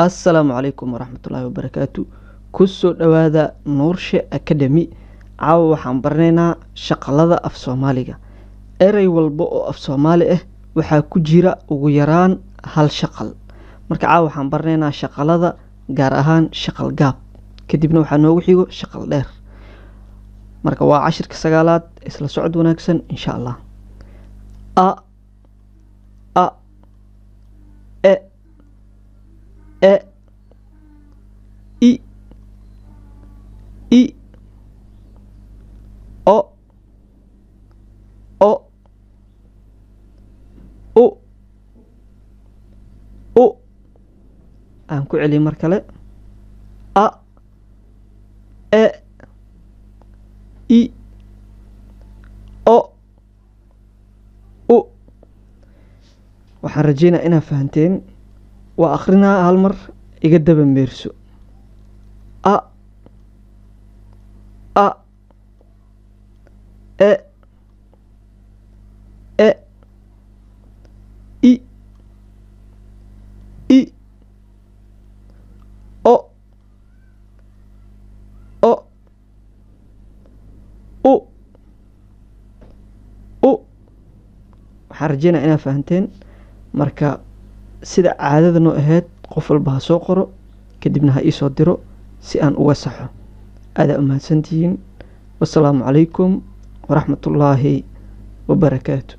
Assalaamu calaykum waraxmatullaahi wabarakaatu. Ku soo dhawaada Nuurshe Academy. Caawa waxaan baranaynaa shaqalada af Soomaaliga. Eray walba oo af Soomaali ah waxaa ku jira ugu yaraan hal shaqal. Marka caawa waxaan baranaynaa shaqalada gaar ahaan shaqal gaab. Kadibna waxaa noogu xigo shaqal dheer. Marka waa cashirka sagaalaad isla socod wanaagsan insha Allah. A e I o u aan ku celiyo mar kale. A e I o u. Waxaan rajeynaa inaad fahanteen. waa akhrinaa hal mar iga daba meerso. A e I o u. waxaan rajeynaa inaad fahanteen. marka sida caadada noo ahayd qof walba ha soo qoro kadibna ha ii soo diro si aan uga saxo. aad u mahadsantihiin. wassalaamu calaykum waraxmatullaahi wabarakaatu.